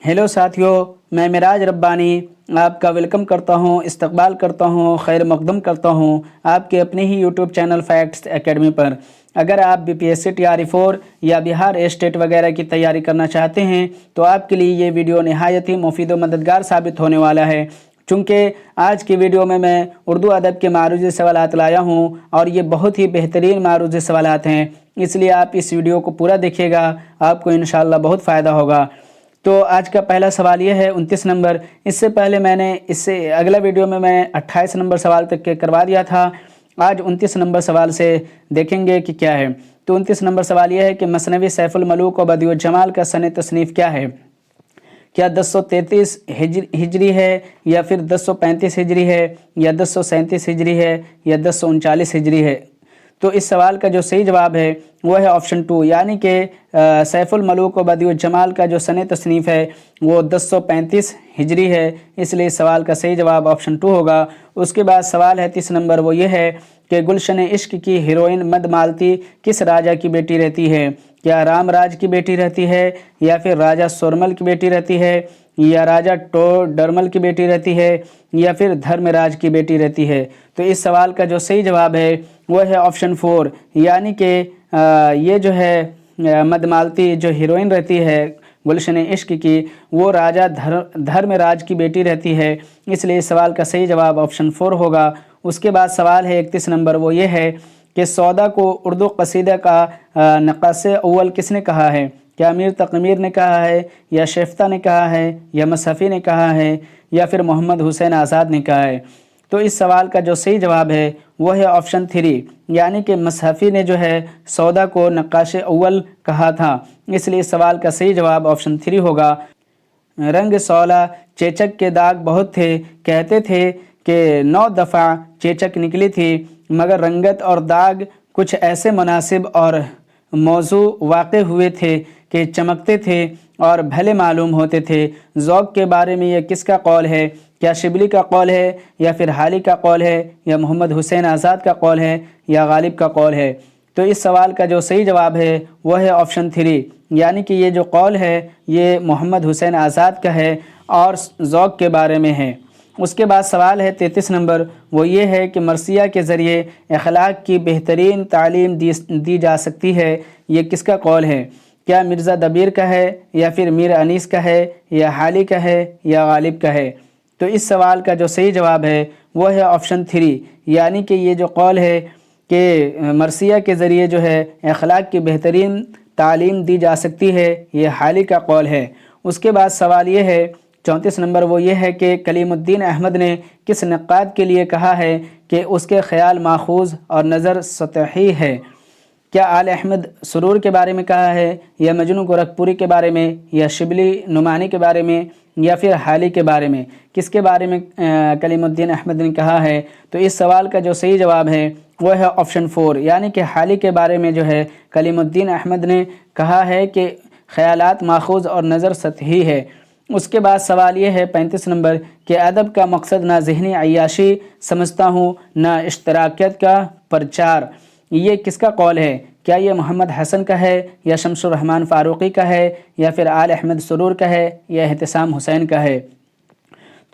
Hello ساتھیو، میں معراج ربانی آپ کا ویلکم کرتا ہوں، استقبال کرتا ہوں، خیر مقدم کرتا ہوں آپ کے اپنے ہی یوٹیوب چینل فیکٹس اکیڈمی پر۔ اگر آپ B P S C T R E 4 یا بہار اسٹیٹ وغیرہ کی تیاری کرنا چاہتے ہیں تو آپ کے لیے یہ ویڈیو نہایت ہی مفید و مددگار ثابت ہونے والا ہے، چونکہ آج کی ویڈیو میں اردو ادب کے معروضی سوالات لایا ہوں اور یہ بہت ہی بہترین معروضی سوالات ہیں، اس لیے آپ اس ویڈیو کو پورا دیکھیے گا، آپ کو انشاءاللہ بہت فائدہ ہوگا۔ تو آج کا پہلا سوال یہ ہے 29 نمبر۔ اس سے پہلے میں نے اگلا ویڈیو میں 28 نمبر سوال تک کے کروا دیا تھا۔ آج 29 نمبر سوال سے دیکھیں گے کہ کیا ہے۔ تو 29 نمبر سوال یہ ہے کہ مثنوی سیف الملوک و بدیع الجمال کا سن تصنیف کیا ہے؟ کیا 1033 ہجری ہے، یا پھر 1035 ہجری ہے، یا 1037 ہجری ہے، یا 1039 ہجری ہے؟ تو اس سوال کا جو صحیح جواب ہے وہ ہے آپشن 2، یعنی کہ سیف الملوک و بدیع الجمال کا جو سن تصنیف ہے وہ 1035 ہجری ہے، اس لیے اس سوال کا صحیح جواب آپشن 2 ہوگا۔ اس کے بعد سوال ہے 30 نمبر، وہ یہ ہے کہ گلشن عشق کی ہیروئن مد مالتی کس راجا کی بیٹی رہتی ہے؟ کیا رام راج کی بیٹی رہتی ہے، یا پھر راجا سورمل کی بیٹی رہتی ہے، یا راجا ڈرمل کی بیٹی رہتی ہے، یا پھر دھرم راج کی بیٹی رہتی ہے؟ تو اس سوال کا جو صحیح جواب ہے وہ ہے آپشن 4، یعنی کہ یہ جو ہے مد مالتی جو ہیروئن رہتی ہے گلشن عشق کی، وہ راجا دھرم راج کی بیٹی رہتی ہے، اس لیے اس سوال کا صحیح جواب آپشن 4 ہوگا۔ اس کے بعد سوال ہے 31 نمبر، وہ یہ ہے کہ سودا کو اردو قصیدہ کا نقاش اول کس نے کہا ہے؟ کیا امیر تقی میر نے کہا ہے، یا شیفتہ نے کہا ہے، یا مصحفی نے کہا ہے، یا پھر محمد حسین آزاد نے کہا ہے؟ تو اس سوال کا جو صحیح جواب ہے وہ ہے آپشن 3، یعنی کہ مصحفی نے جو ہے سودا کو نقاش اول کہا تھا، اس لیے اس سوال کا صحیح جواب آپشن 3 ہوگا۔ رنگ سولا چیچک کے داغ بہت تھے، کہتے تھے کہ 9 دفعہ چیچک نکلی تھی، مگر رنگت اور داغ کچھ ایسے مناسب اور موضوع واقع ہوئے تھے کہ چمکتے تھے اور بھلے معلوم ہوتے تھے۔ ذوق کے بارے میں یہ کس کا قول ہے؟ کیا شبلی کا قول ہے، یا پھر حالی کا قول ہے، یا محمد حسین آزاد کا قول ہے، یا غالب کا قول ہے؟ تو اس سوال کا جو صحیح جواب ہے وہ ہے آپشن 3، یعنی کہ یہ جو قول ہے یہ محمد حسین آزاد کا ہے اور ذوق کے بارے میں ہے۔ اس کے بعد سوال ہے 33 نمبر، وہ یہ ہے کہ مرثیہ کے ذریعے اخلاق کی بہترین تعلیم دی جا سکتی ہے، یہ کس کا قول ہے؟ کیا مرزا دبیر کا ہے، یا پھر میر انیس کا ہے، یا حالی کا ہے، یا غالب کا ہے؟ تو اس سوال کا جو صحیح جواب ہے وہ ہے آپشن 3، یعنی کہ یہ جو قول ہے کہ مرثیہ کے ذریعے جو ہے اخلاق کی بہترین تعلیم دی جا سکتی ہے، یہ حالی کا قول ہے۔ اس کے بعد سوال یہ ہے 34 نمبر، وہ یہ ہے کہ کلیم الدین احمد نے کس نقاد کے لیے کہا ہے کہ اس کے خیال ماخوذ اور نظر سطحی ہے؟ کیا آل احمد سرور کے بارے میں کہا ہے، یا مجنوں گورکھپوری کے بارے میں، یا شبلی نعمانی کے بارے میں، یا پھر حالی کے بارے میں؟ کس کے بارے میں کلیم الدین احمد نے کہا ہے؟ تو اس سوال کا جو صحیح جواب ہے وہ ہے آپشن 4، یعنی کہ حالی کے بارے میں جو ہے کلیم الدین احمد نے کہا ہے کہ خیالات ماخوذ اور نظر سطحی ہے۔ اس کے بعد سوال یہ ہے 35 نمبر کہ ادب کا مقصد نہ ذہنی عیاشی سمجھتا ہوں نہ اشتراکیت کا پرچار، یہ کس کا قول ہے؟ کیا یہ محمد حسن کا ہے، یا شمس الرحمن فاروقی کا ہے، یا پھر آل احمد سرور کا ہے، یا احتسام حسین کا ہے؟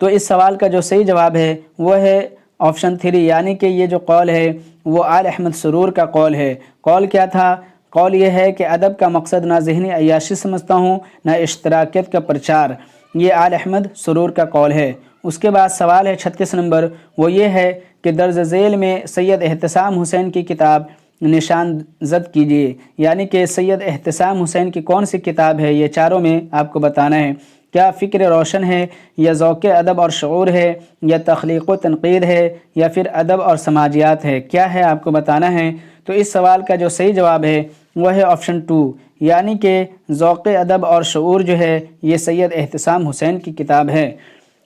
تو اس سوال کا جو صحیح جواب ہے وہ ہے آپشن 3، یعنی کہ یہ جو قول ہے وہ آل احمد سرور کا قول ہے۔ قول کیا تھا؟ قول یہ ہے کہ ادب کا مقصد نہ ذہنی عیاشی سمجھتا ہوں نہ اشتراکیت کا پرچار، یہ آل احمد سرور کا قول ہے۔ اس کے بعد سوال ہے 36 نمبر، وہ یہ ہے کہ درج ذیل میں سید احتسام حسین کی کتاب نشان زد کیجیے، یعنی کہ سید احتسام حسین کی کون سی کتاب ہے؟ یہ چاروں میں آپ کو بتانا ہے۔ کیا فکر روشن ہے، یا ذوق ادب اور شعور ہے، یا تخلیق و تنقید ہے، یا پھر ادب اور سماجیات ہے؟ کیا ہے آپ کو بتانا ہے۔ تو اس سوال کا جو صحیح جواب ہے وہ ہے آپشن 2، یعنی کہ ذوق ادب اور شعور جو ہے یہ سید احتسام حسین کی کتاب ہے،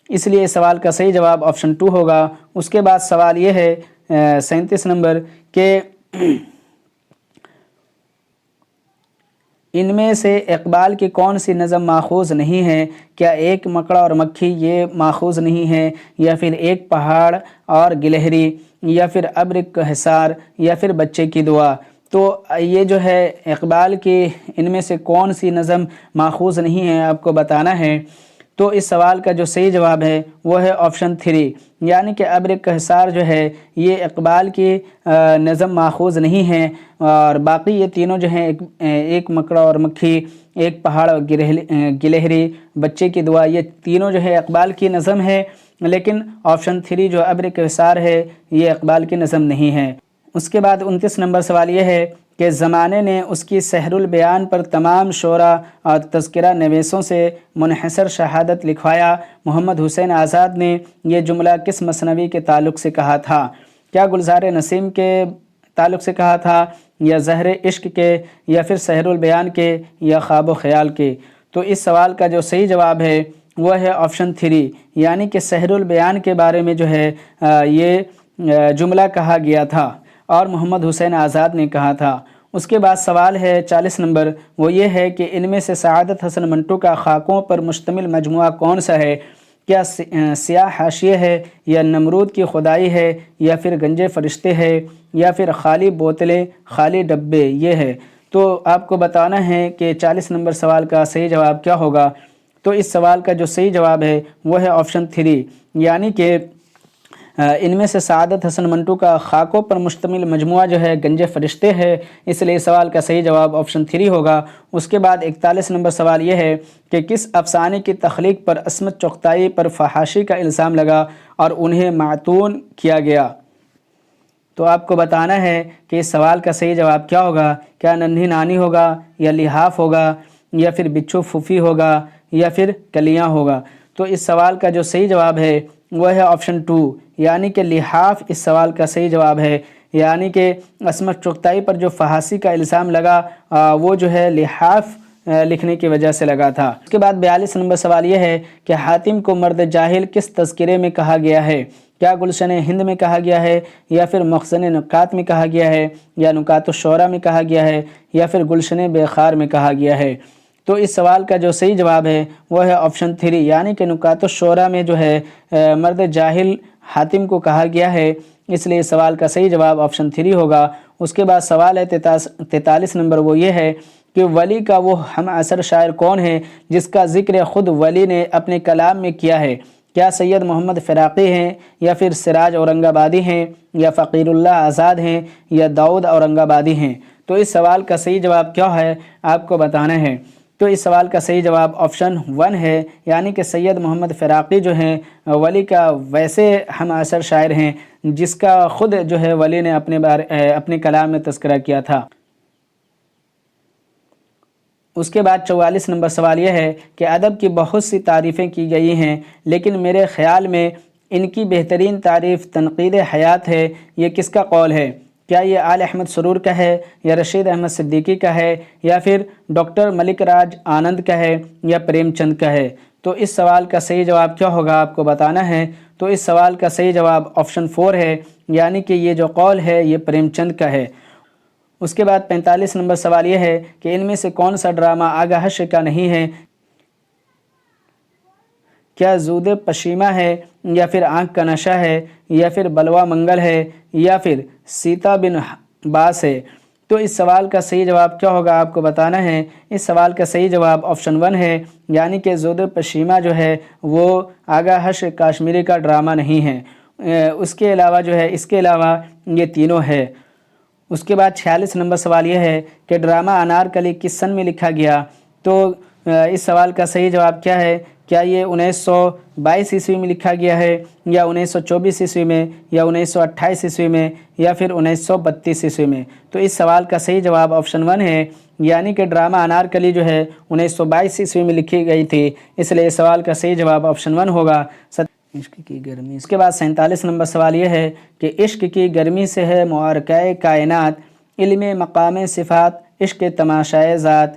اس لیے اس سوال کا صحیح جواب آپشن 2 ہوگا۔ اس کے بعد سوال یہ ہے 37 نمبر کہ ان میں سے اقبال کی کون سی نظم ماخوذ نہیں ہے؟ کیا ایک مکڑا اور مکھی یہ ماخوذ نہیں ہے، یا پھر ایک پہاڑ اور گلہری، یا پھر ابر کا حصار، یا پھر بچے کی دعا؟ تو یہ جو ہے اقبال کی ان میں سے کون سی نظم ماخوذ نہیں ہے آپ کو بتانا ہے۔ تو اس سوال کا جو صحیح جواب ہے وہ ہے آپشن 3، یعنی کہ ابر کہسار جو ہے یہ اقبال کی نظم ماخوذ نہیں ہے، اور باقی یہ تینوں جو ہیں ایک مکڑا اور مکھی، ایک پہاڑ اور گلہری، بچے کی دعا، یہ تینوں جو ہے اقبال کی نظم ہے، لیکن آپشن 3 جو ابر کہسار ہے یہ اقبال کی نظم نہیں ہے۔ اس کے بعد 29 نمبر سوال یہ ہے کہ زمانے نے اس کی سحر البیان پر تمام شعراء اور تذکرہ نویسوں سے منحصر شہادت لکھوایا۔ محمد حسین آزاد نے یہ جملہ کس مثنوی کے تعلق سے کہا تھا؟ کیا گلزار نسیم کے تعلق سے کہا تھا، یا زہر عشق کے، یا پھر سحر البیان کے، یا خواب و خیال کے؟ تو اس سوال کا جو صحیح جواب ہے وہ ہے آپشن 3، یعنی کہ سحر البیان کے بارے میں جو ہے یہ جملہ کہا گیا تھا اور محمد حسین آزاد نے کہا تھا۔ اس کے بعد سوال ہے 40 نمبر، وہ یہ ہے کہ ان میں سے سعادت حسن منٹو کا خاکوں پر مشتمل مجموعہ کون سا ہے؟ کیا سیاہ حاشیے ہے، یا نمرود کی خدائی ہے، یا پھر گنجے فرشتے ہے، یا پھر خالی بوتلیں خالی ڈبے یہ ہے؟ تو آپ کو بتانا ہے کہ 40 نمبر سوال کا صحیح جواب کیا ہوگا۔ تو اس سوال کا جو صحیح جواب ہے وہ ہے آپشن 3، یعنی کہ ان میں سے سعادت حسن منٹو کا خاکوں پر مشتمل مجموعہ جو ہے گنجے فرشتے ہے، اس لیے اس سوال کا صحیح جواب آپشن 3 ہوگا۔ اس کے بعد 41 نمبر سوال یہ ہے کہ کس افسانے کی تخلیق پر عصمت چغتائی پر فحاشی کا الزام لگا اور انہیں معطون کیا گیا؟ تو آپ کو بتانا ہے کہ اس سوال کا صحیح جواب کیا ہوگا۔ کیا ننھی نانی ہوگا، یا لحاف ہوگا، یا پھر بچھو پھوپھی ہوگا، یا پھر کلیاں ہوگا؟ تو اس سوال کا جو صحیح جواب ہے وہ ہے آپشن 2، یعنی کہ لحاف اس سوال کا صحیح جواب ہے، یعنی کہ عصمت چغتائی پر جو فحاشی کا الزام لگا وہ جو ہے لحاف لکھنے کی وجہ سے لگا تھا۔ اس کے بعد 42 نمبر سوال یہ ہے کہ حاتم کو مرد جاہل کس تذکرے میں کہا گیا ہے؟ کیا گلشن ہند میں کہا گیا ہے، یا پھر مخزن نکات میں کہا گیا ہے، یا نکات الشعراء میں کہا گیا ہے، یا پھر گلشن بےخار میں کہا گیا ہے؟ تو اس سوال کا جو صحیح جواب ہے وہ ہے آپشن 3، یعنی کہ نکات الشعراء میں جو ہے مرد جاہل حاتم کو کہا گیا ہے، اس لیے اس سوال کا صحیح جواب آپشن 3 ہوگا۔ اس کے بعد سوال ہے 43 نمبر، وہ یہ ہے کہ ولی کا وہ ہم عصر شاعر کون ہے جس کا ذکر خود ولی نے اپنے کلام میں کیا ہے؟ کیا سید محمد فراقی ہیں، یا پھر سراج اورنگ آبادی ہیں، یا فقیر اللہ آزاد ہیں، یا داؤد اورنگ آبادی ہیں؟ تو اس سوال کا صحیح جواب کیا ہے آپ کو بتانا ہے۔ تو اس سوال کا صحیح جواب آپشن 1 ہے، یعنی کہ سید محمد فراقی جو ہیں ولی کا ویسے ہم عصر شاعر ہیں جس کا خود جو ہے ولی نے اپنے کلام میں تذکرہ کیا تھا۔ اس کے بعد 44 نمبر سوال یہ ہے کہ ادب کی بہت سی تعریفیں کی گئی ہیں، لیکن میرے خیال میں ان کی بہترین تعریف تنقید حیات ہے، یہ کس کا قول ہے؟ کیا یہ آل احمد سرور کا ہے، یا رشید احمد صدیقی کا ہے، یا پھر ڈاکٹر ملک راج آنند کا ہے، یا پریم چند کا ہے؟ تو اس سوال کا صحیح جواب کیا ہوگا آپ کو بتانا ہے۔ تو اس سوال کا صحیح جواب آپشن 4 ہے، یعنی کہ یہ جو قول ہے یہ پریم چند کا ہے۔ اس کے بعد 45 نمبر سوال یہ ہے کہ ان میں سے کون سا ڈرامہ آگہش کا نہیں ہے؟ کیا زود پشیمہ ہے، یا پھر آنکھ کا نشہ ہے، یا پھر بلوا منگل ہے، یا پھر سیتا بن باس ہے؟ تو اس سوال کا صحیح جواب کیا ہوگا آپ کو بتانا ہے۔ اس سوال کا صحیح جواب آپشن 1 ہے، یعنی کہ زود پشیمہ جو ہے وہ آگہش کاشمیری کا ڈرامہ نہیں ہے، اس کے علاوہ جو ہے اس کے علاوہ یہ تینوں ہے۔ اس کے بعد 46 نمبر سوال یہ ہے کہ ڈرامہ انارکلی کس سن میں لکھا گیا؟ تو اس سوال کا صحیح جواب کیا ہے؟ کیا یہ 1922 عیسوی میں لکھا گیا ہے، یا 1924 عیسوی میں، یا 1928 عیسوی میں، یا پھر 1932 عیسوی میں؟ تو اس سوال کا صحیح جواب آپشن 1 ہے، یعنی کہ ڈرامہ انارکلی جو ہے 1922 عیسوی میں لکھی گئی تھی، اس لیے اس سوال کا صحیح جواب آپشن 1 ہوگا۔ عشق کی گرمی۔ اس کے بعد 47 نمبر سوال یہ ہے کہ عشق کی گرمی سے ہے معرکہ کائنات، علم مقام صفات، عشق تماشائے ذات،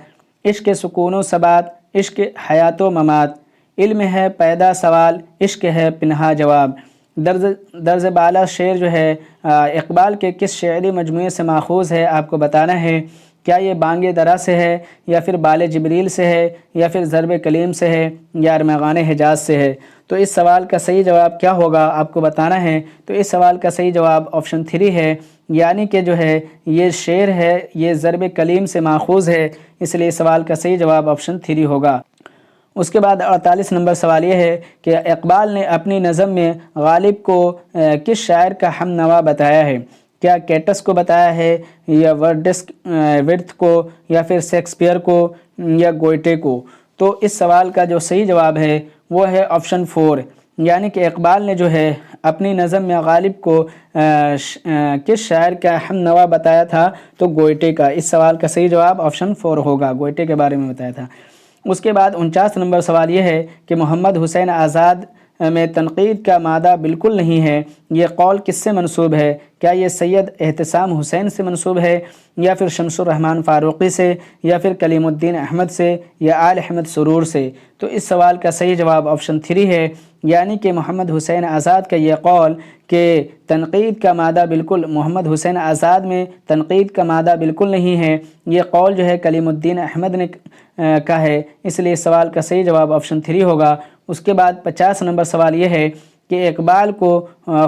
عشق سکون و ثبات، عشق حیات و ممات، علم ہے پیدا سوال، عشق ہے پنہا جواب۔ درز بالا شعر جو ہے اقبال کے کس شعری مجموعے سے ماخوذ ہے آپ کو بتانا ہے۔ کیا یہ بانگ درا سے ہے، یا پھر بال جبریل سے ہے، یا پھر ضرب کلیم سے ہے، یا ارمغان حجاز سے ہے؟ تو اس سوال کا صحیح جواب کیا ہوگا آپ کو بتانا ہے۔ تو اس سوال کا صحیح جواب آپشن 3 ہے، یعنی کہ جو ہے یہ شعر ہے، یہ ضرب کلیم سے ماخوذ ہے، اس لیے سوال کا صحیح جواب آپشن 3 ہوگا۔ اس کے بعد 48 نمبر سوال یہ ہے کہ اقبال نے اپنی نظم میں غالب کو کس شاعر کا ہم نوا بتایا ہے؟ کیا کیٹس کو بتایا ہے، یا ورتھ کو، یا پھر شیکسپیئر کو، یا گوئٹے کو؟ تو اس سوال کا جو صحیح جواب ہے وہ ہے آپشن 4، یعنی کہ اقبال نے جو ہے اپنی نظم میں غالب کو کس شاعر کا ہم نوا بتایا تھا؟ تو گوئٹے کا۔ اس سوال کا صحیح جواب آپشن 4 ہوگا، گوئٹے کے بارے میں بتایا تھا۔ اس کے بعد 49 نمبر سوال یہ ہے کہ محمد حسین آزاد میں تنقید کا مادہ بالکل نہیں ہے، یہ قول کس سے منسوب ہے؟ کیا یہ سید احتسام حسین سے منسوب ہے، یا پھر شمس الرحمن فاروقی سے، یا پھر کلیم الدین احمد سے، یا آل احمد سرور سے؟ تو اس سوال کا صحیح جواب آپشن 3 ہے، یعنی کہ محمد حسین آزاد کا یہ قول کہ تنقید کا مادہ بالکل محمد حسین آزاد میں تنقید کا مادہ بالکل نہیں ہے، یہ قول جو ہے کلیم الدین احمد نے کا ہے، اس لیے سوال کا صحیح جواب آپشن 3 ہوگا۔ اس کے بعد 50 نمبر سوال یہ ہے کہ اقبال کو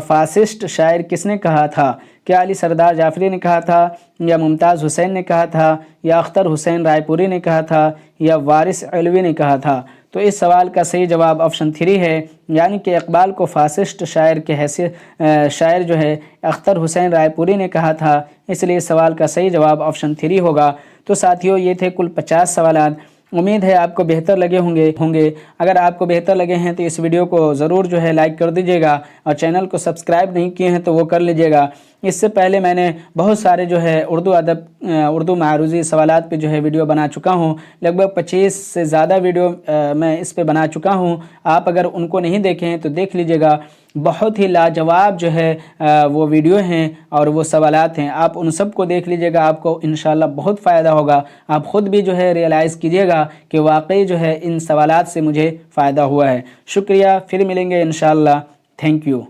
فاسسٹ شاعر کس نے کہا تھا؟ کیا علی سردار جعفری نے کہا تھا، یا ممتاز حسین نے کہا تھا، یا اختر حسین رائے پوری نے کہا تھا، یا وارث علوی نے کہا تھا؟ تو اس سوال کا صحیح جواب آپشن 3 ہے، یعنی کہ اقبال کو فاسسٹ شاعر کے حیثیت شاعر جو ہے اختر حسین رائے پوری نے کہا تھا، اس لیے سوال کا صحیح جواب آپشن 3 ہوگا۔ تو ساتھیوں یہ تھے کل 50 سوالات، امید ہے آپ کو بہتر لگے ہوں گے۔ اگر آپ کو بہتر لگے ہیں تو اس ویڈیو کو ضرور جو ہے لائک کر دیجیے گا، اور چینل کو سبسکرائب نہیں کیے ہیں تو وہ کر لیجیے گا۔ اس سے پہلے میں نے بہت سارے جو ہے اردو معروضی سوالات پہ جو ہے ویڈیو بنا چکا ہوں، لگ بھگ 25 سے زیادہ ویڈیو میں اس پہ بنا چکا ہوں۔ آپ اگر ان کو نہیں دیکھیں ہیں تو دیکھ لیجیے گا، بہت ہی لاجواب جو ہے وہ ویڈیو ہیں اور وہ سوالات ہیں، آپ ان سب کو دیکھ لیجیے گا، آپ کو انشاءاللہ بہت فائدہ ہوگا۔ آپ خود بھی جو ہے ریئلائز کیجیے گا کہ واقعی جو ہے ان سوالات سے مجھے فائدہ ہوا ہے۔ شکریہ، پھر ملیں گے انشاءاللہ۔ Thank you.